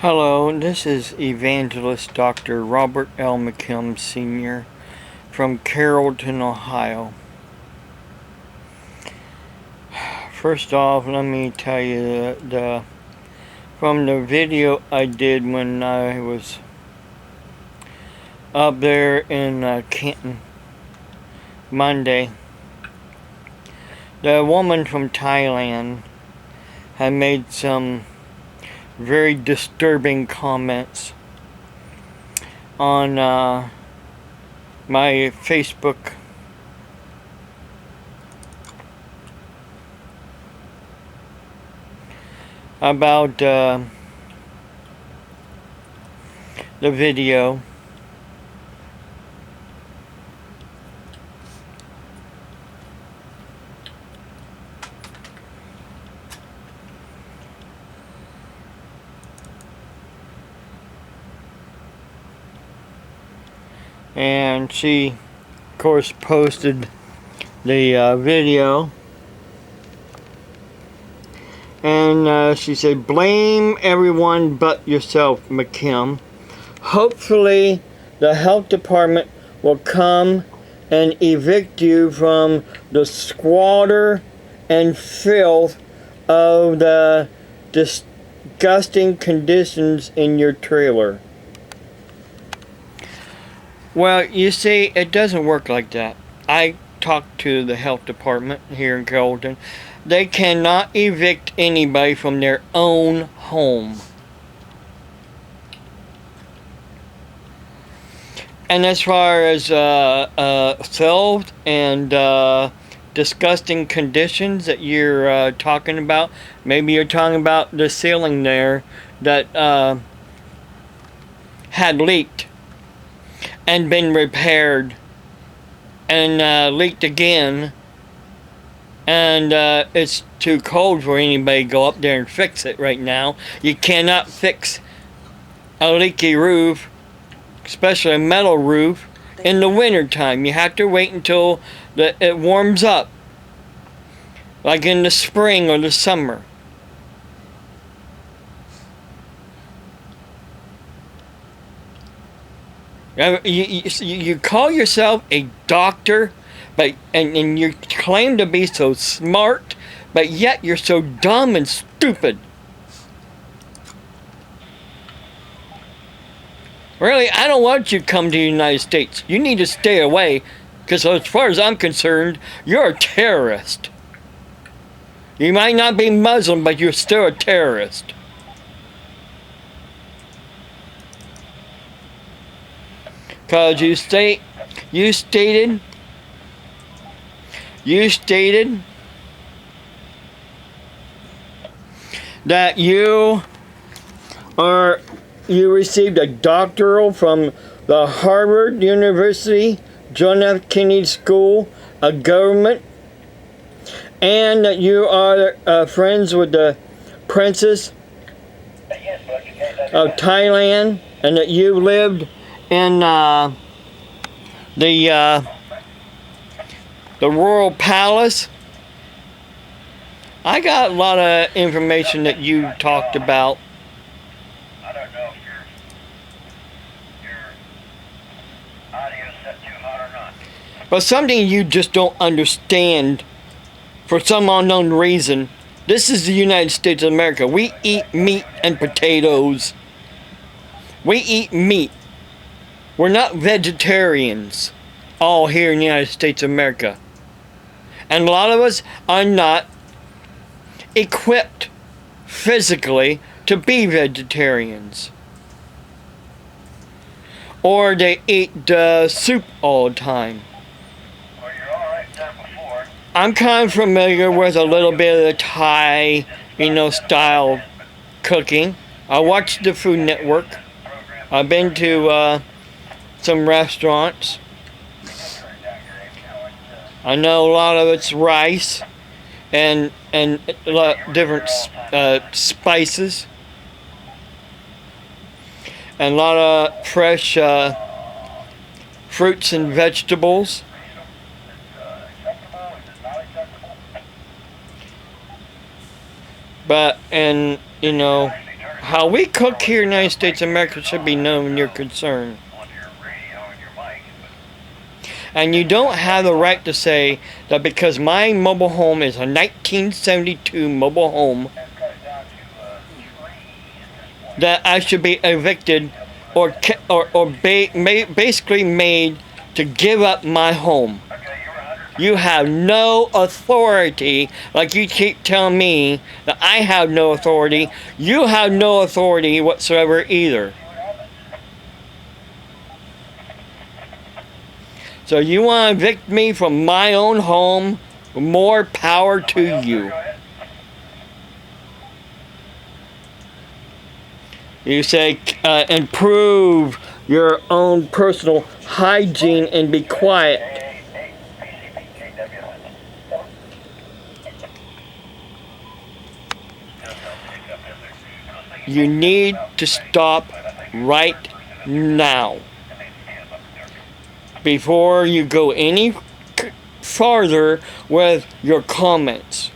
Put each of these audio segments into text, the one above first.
Hello, this is Evangelist Dr. Robert L. McKim Sr. from Carrollton, Ohio. First off, let me tell you that from the video I did when I was up there in Canton Monday, the woman from Thailand had made some very disturbing comments on my Facebook about the video. And she, of course, posted the video. And she said, "Blame everyone but yourself, McKim. Hopefully the health department will come and evict you from the squalor and filth of the disgusting conditions in your trailer." Well, you see, it doesn't work like that. I talked to the health department here in Carrollton. They cannot evict anybody from their own home. And as far as filth and disgusting conditions that you're talking about, maybe you're talking about the ceiling there that had leaked and been repaired and leaked again, and it's too cold for anybody to go up there and fix it right now. You cannot fix a leaky roof, especially a metal roof, in the winter time. You have to wait until it warms up, like in the spring or the summer. You call yourself a doctor, and you claim to be so smart, but yet you're so dumb and stupid. Really, I don't want you to come to the United States. You need to stay away, because as far as I'm concerned, you're a terrorist. You might not be Muslim, but you're still a terrorist. Because you stated that you received a doctoral from the Harvard University John F. Kennedy School of Government, and that you are friends with the Princess of Thailand, and that you lived in the Royal Palace. I got a lot of information that you talked about. I don't know if your audio's set too hot or not. But something you just don't understand for some unknown reason. This is the United States of America. We eat meat and potatoes. We eat meat. We're not vegetarians all here in the United States of America. And a lot of us are not equipped physically to be vegetarians. Or they eat soup all the time. Well, you're all right there before. I'm kind of familiar with a little bit of the Thai, style cooking. I watch the Food Network. I've been to some restaurants. I know a lot of it's rice and a lot of different spices and a lot of fresh fruits and vegetables. But, and, you know, How we cook here in the United States of America should be known when you're concerned. on your radio and your mic, but And you don't have the right to say that because my mobile home is a 1972 mobile home that's cut it down to 3 at this point. that I should be evicted or basically made to give up my home. Okay, you're 100. You have no authority, like you keep telling me that I have no authority. You have no authority whatsoever either. So you want to evict me from my own home? More power to you. Go ahead. You say improve your own personal hygiene and be quiet. You need to stop right now before you go any farther with your comments.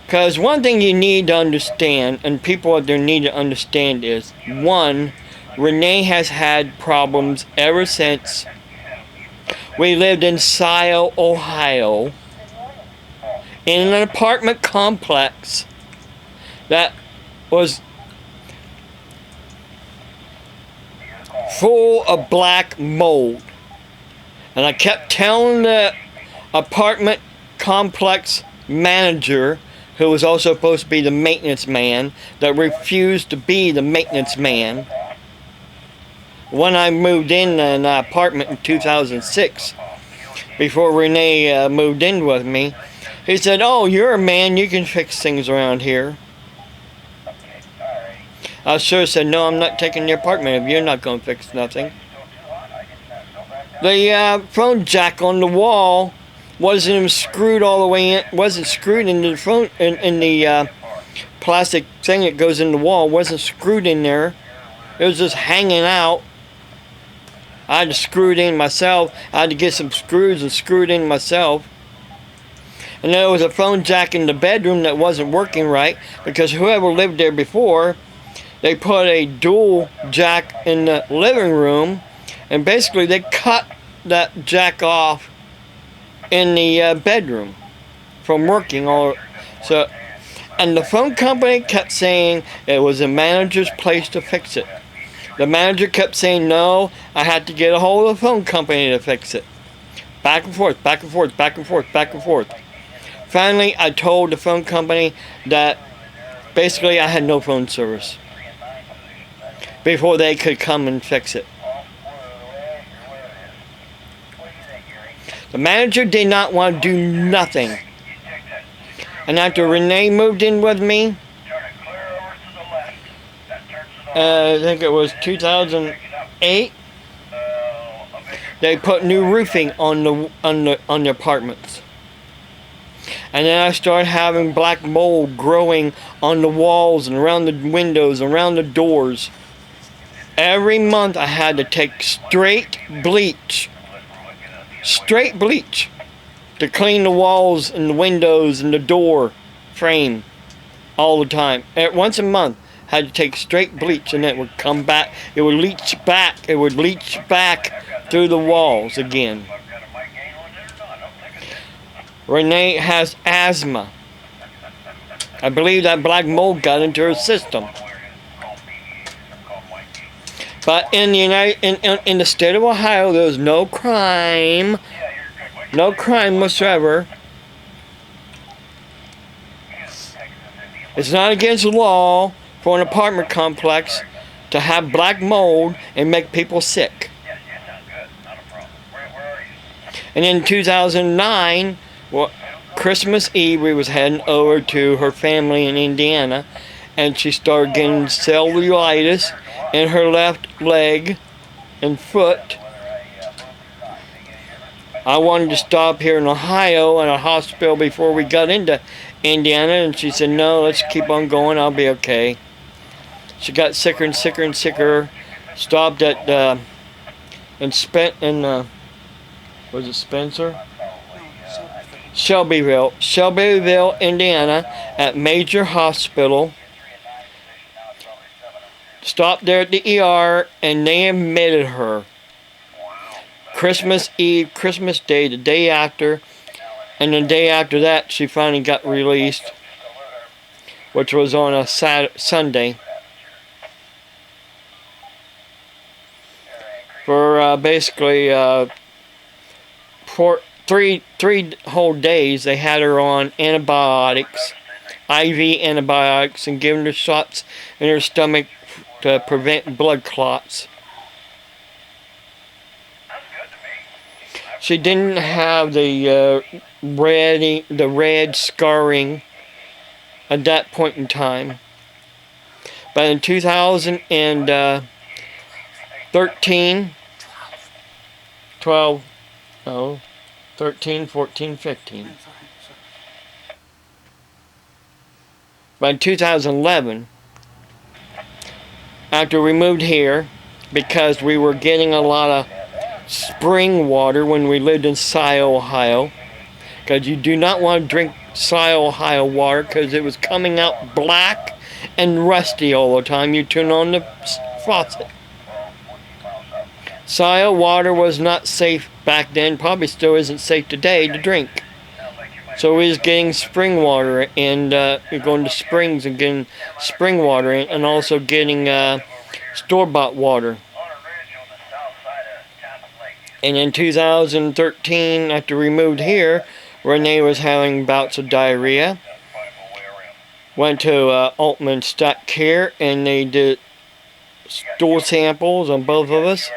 Because one thing you need to understand, and people out there need to understand is, one, Rene has had problems ever since we lived in Scio, Ohio, in an apartment complex that was full of black mold. And I kept telling the apartment complex manager, who was also supposed to be the maintenance man, that refused to be the maintenance man. When I moved in an apartment in 2006, before Rene moved in with me, he said, "Oh, you're a man, you can fix things around here." I sure said, "No, I'm not taking your apartment if you're not going to fix nothing." The phone jack on the wall wasn't even screwed all the way in, wasn't screwed into the phone, in the plastic thing that goes in the wall, wasn't screwed in there. It was just hanging out. I had to screw it in myself. I had to get some screws and screw it in myself. And there was a phone jack in the bedroom that wasn't working right, because whoever lived there before, they put a dual jack in the living room, and basically they cut that jack off in the bedroom from working. And the phone company kept saying it was the manager's place to fix it. The manager kept saying, "No, I had to get a hold of the phone company to fix it." Back and forth, back and forth, back and forth, back and forth. Finally, I told the phone company that basically I had no phone service before they could come and fix it. The manager did not want to do nothing. And after Rene moved in with me, I think it was 2008, they put new roofing on the apartments. And then I started having black mold growing on the walls and around the windows, around the doors. Every month I had to take straight bleach to clean the walls and the windows and the door frame all the time. Once a month I had to take straight bleach, and it would come back, it would leach back through the walls again. Rene has asthma. I believe that black mold got into her system. But in the state of Ohio, there's no crime whatsoever. It's not against the law for an apartment complex to have black mold and make people sick. And in 2009, Christmas Eve, we was heading over to her family in Indiana, and she started getting cellulitis in her left leg and foot. I wanted to stop here in Ohio in a hospital before we got into Indiana, and she said, "No, let's keep on going, I'll be okay." She got sicker and sicker and sicker. Stopped at was it Spencer? Shelbyville, Indiana, at Major Hospital. Stopped there at the ER, and they admitted her. Christmas Eve, Christmas Day, the day after, and the day after that, she finally got released, which was on a Sunday. For basically for three whole days, they had her on antibiotics, IV antibiotics, and giving her shots in her stomach to prevent blood clots. She didn't have the red scarring at that point in time. But in 2013, 13, 14, 15. By 2011, after we moved here, because we were getting a lot of spring water when we lived in Cy, Ohio, because you do not want to drink Cy, Ohio water because it was coming out black and rusty all the time you turn on the faucet. Cy water was not safe back then, probably still isn't safe today to drink. So we was getting spring water, and going to springs and getting spring water, and also getting store-bought water. And in 2013, after we moved here, Rene was having bouts of diarrhea. Went to Altman Stat Care, and they did stool samples on both of us.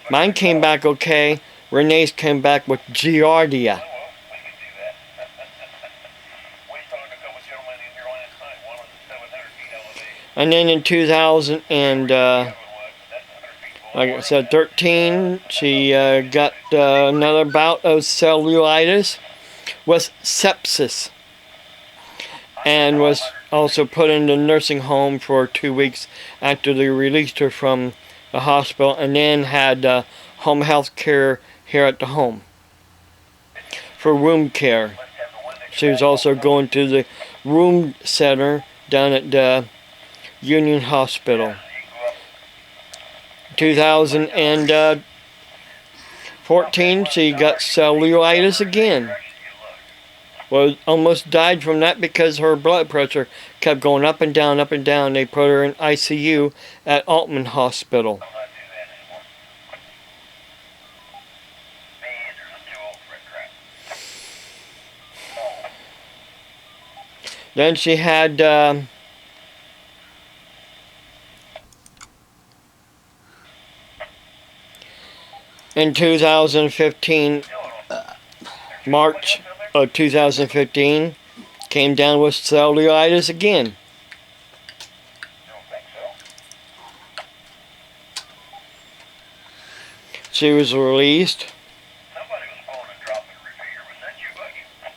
Mine came back okay. Renee's came back with giardia. And then in 2000 and like I said, 13, she got another bout of cellulitis with sepsis, and was also put in the nursing home for 2 weeks after they released her from the hospital, and then had home health care here at the home for wound care. She was also going to the wound center down at the Union Hospital. 2014, she got cellulitis again. Well, almost died from that because her blood pressure kept going up and down, up and down. They put her in ICU at Altman Hospital. Then she had in 2015, March of 2015, came down with cellulitis again. She was released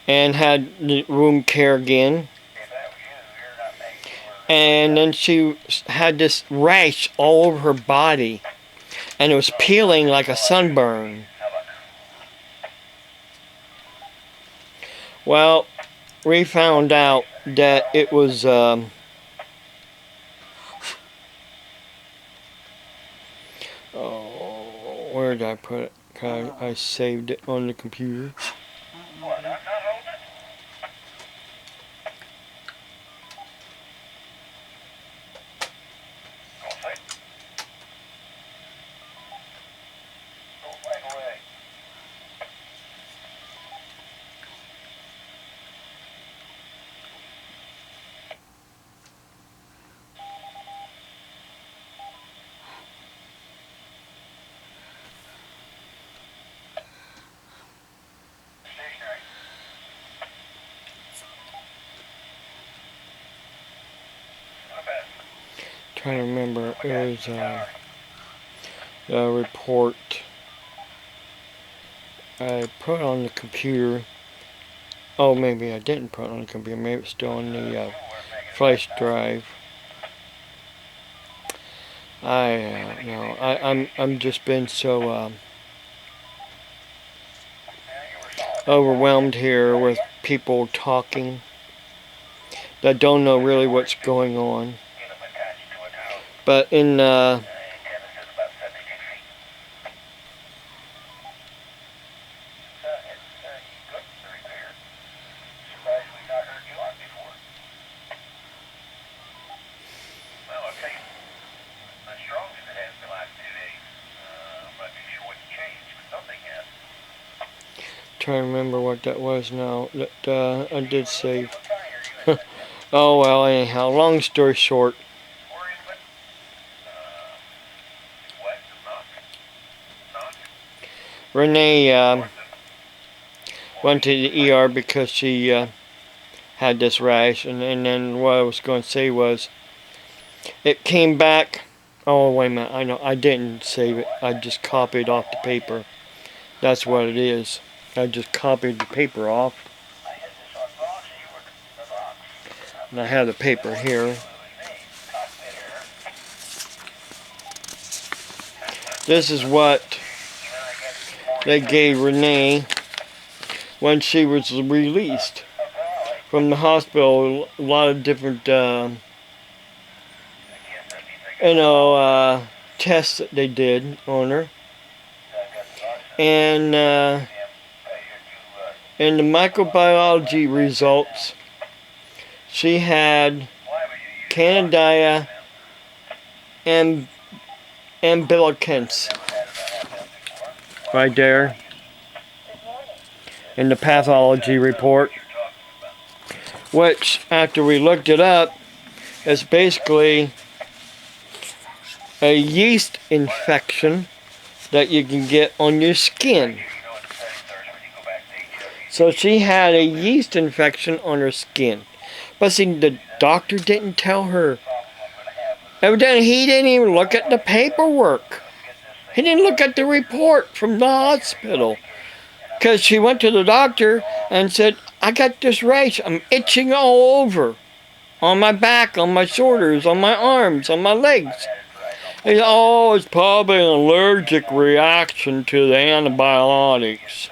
and had room care again. And then she had this rash all over her body, and it was peeling like a sunburn. Well, we found out that it was where did I put it? I saved it on the computer. Trying to remember, it was a report I put on the computer. Oh, maybe I didn't put it on the computer. Maybe it's still on the flash drive. I'm just been so overwhelmed here with people talking that don't know really what's going on. But in trying to remember what that was now that I did save. Oh well, anyhow, long story short, Rene went to the ER because she had this rash, and then what I was going to say was it came back. Oh wait a minute, I know I didn't save it. I just copied off the paper. That's what it is. I just copied the paper off. And I have the paper here. This is what they gave Rene when she was released from the hospital. A lot of different, tests that they did on her. And in the microbiology results, she had Candida and umbilicans right there in the pathology report, which after we looked it up is basically a yeast infection that you can get on your skin. So she had a yeast infection on her skin. But see, the doctor didn't tell her. Evidently, he didn't even look at the paperwork. He didn't look at the report from the hospital. Because she went to the doctor and said, I got this rash. I'm itching all over. On my back, on my shoulders, on my arms, on my legs. He said, oh, it's probably an allergic reaction to the antibiotics.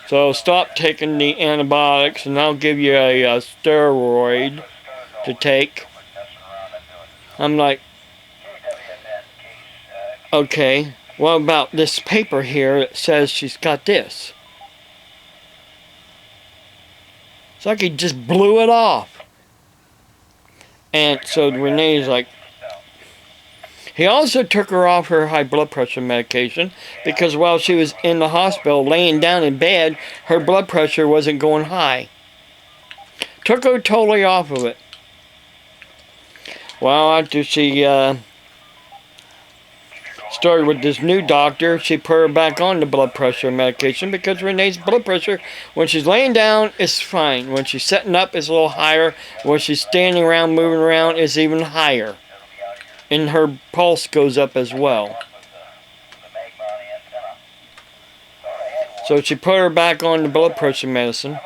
So stop taking the antibiotics and I'll give you a steroid to take. I'm like, okay, what about this paper here that says she's got this? It's like he just blew it off. And so Renee's like, he also took her off her high blood pressure medication because while she was in the hospital laying down in bed, her blood pressure wasn't going high. Took her totally off of it. Well, after she started with this new doctor, she put her back on the blood pressure medication because Renee's blood pressure, when she's laying down, is fine. When she's sitting up, it's a little higher. When she's standing around, moving around, it's even higher. And her pulse goes up as well. So she put her back on the blood pressure medicine.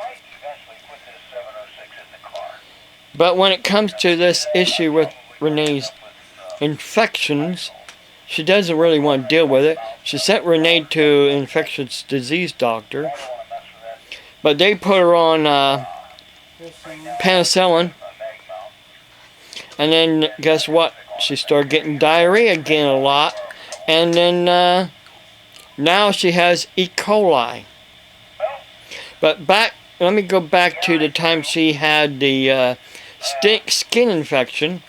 But when it comes to this issue with Renee's infections, she doesn't really want to deal with it. She sent Rene to an infectious disease doctor. But they put her on penicillin. And then guess what? She started getting diarrhea again a lot. And then now she has E. coli. But let me go back to the time she had the skin infection.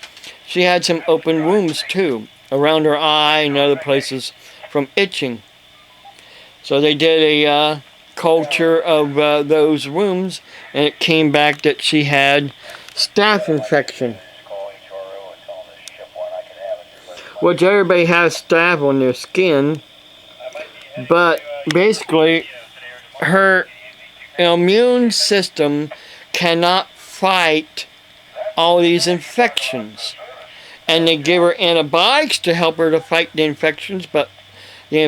She had some open wounds too, around her eye and other places from itching. So they did a culture of those wounds, and it came back that she had staph infection. Which everybody has staph on their skin, but basically her immune system cannot fight all these infections. And they give her antibiotics to help her to fight the infections, but the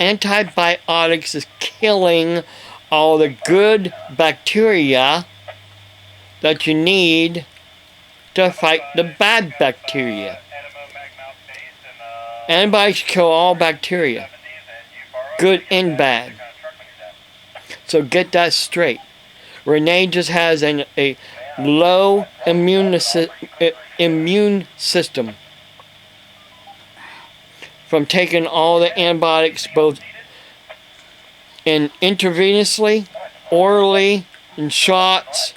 antibiotics is killing all the good bacteria that you need to fight the bad bacteria. Antibiotics kill all bacteria, good and bad. So get that straight. Rene just has a low immune system from taking all the antibiotics, both intravenously, orally, in shots,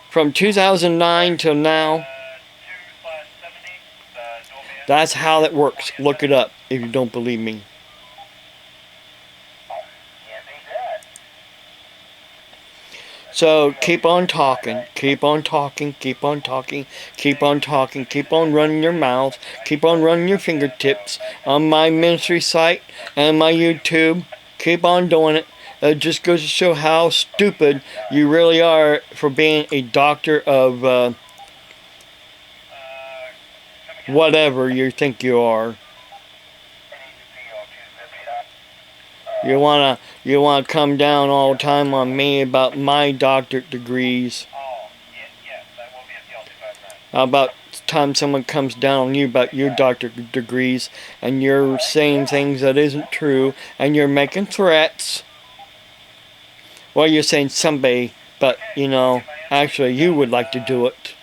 from 2009 till now. That's how that works. Look it up if you don't believe me. So keep on talking, keep on talking, keep on talking, keep on talking, keep on running your mouth, keep on running your fingertips on my ministry site and my YouTube. Keep on doing it. It just goes to show how stupid you really are for being a doctor of whatever you think you are. You wanna come down all the time on me about my doctorate degrees. How about time someone comes down on you about your doctorate degrees and you're saying things that isn't true and you're making threats? Well, you're saying somebody, but you know, actually you would like to do it.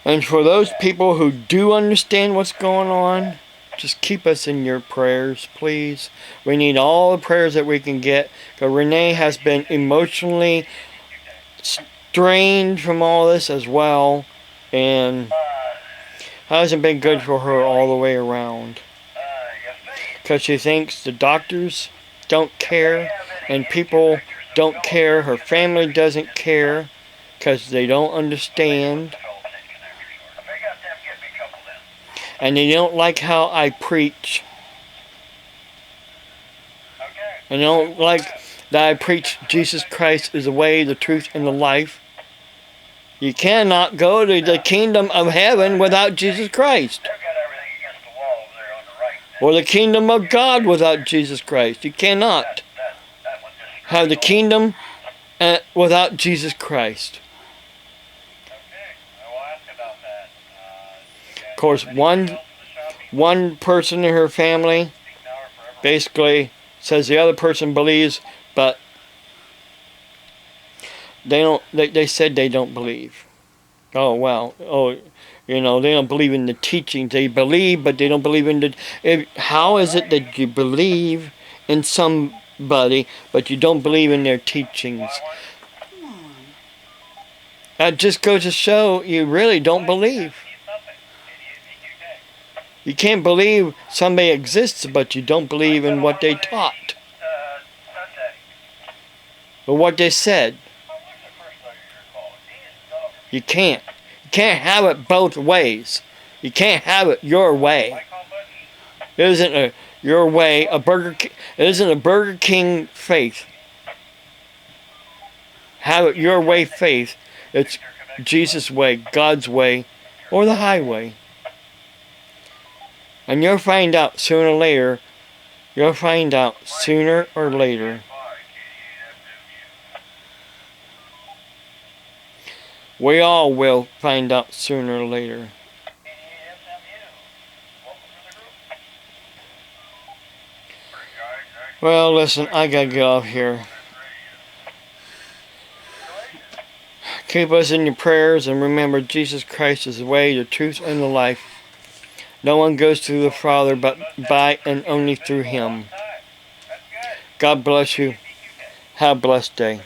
And for those people who do understand what's going on, just keep us in your prayers, please. We need all the prayers that we can get. Because Rene has been emotionally strained from all this as well. And hasn't been good for her all the way around. Because she thinks the doctors don't care. And people don't care. Her family doesn't care. Because they don't understand. And they don't like how I preach. And they don't like that I preach Jesus Christ is the way, the truth, and the life. You cannot go to the kingdom of heaven without Jesus Christ. Or the kingdom of God without Jesus Christ. You cannot have the kingdom without Jesus Christ. Of course, one person in her family basically says the other person believes, but they don't. They said they don't believe. Oh well. Oh, you know, they don't believe in the teachings. They believe, but they don't believe in the. How is it that you believe in somebody, but you don't believe in their teachings? That just goes to show you really don't believe. You can't believe somebody exists, but you don't believe in what they taught. Or what they said. You can't. You can't have it both ways. You can't have it your way. It isn't your way, it isn't a Burger King faith. Have it your way faith. It's Jesus' way, God's way, or the highway. And you'll find out sooner or later. You'll find out sooner or later. We all will find out sooner or later. Well, listen, I gotta get off here. Keep us in your prayers and remember Jesus Christ is the way, the truth, and the life. No one goes to the Father but by and only through Him. God bless you. Have a blessed day.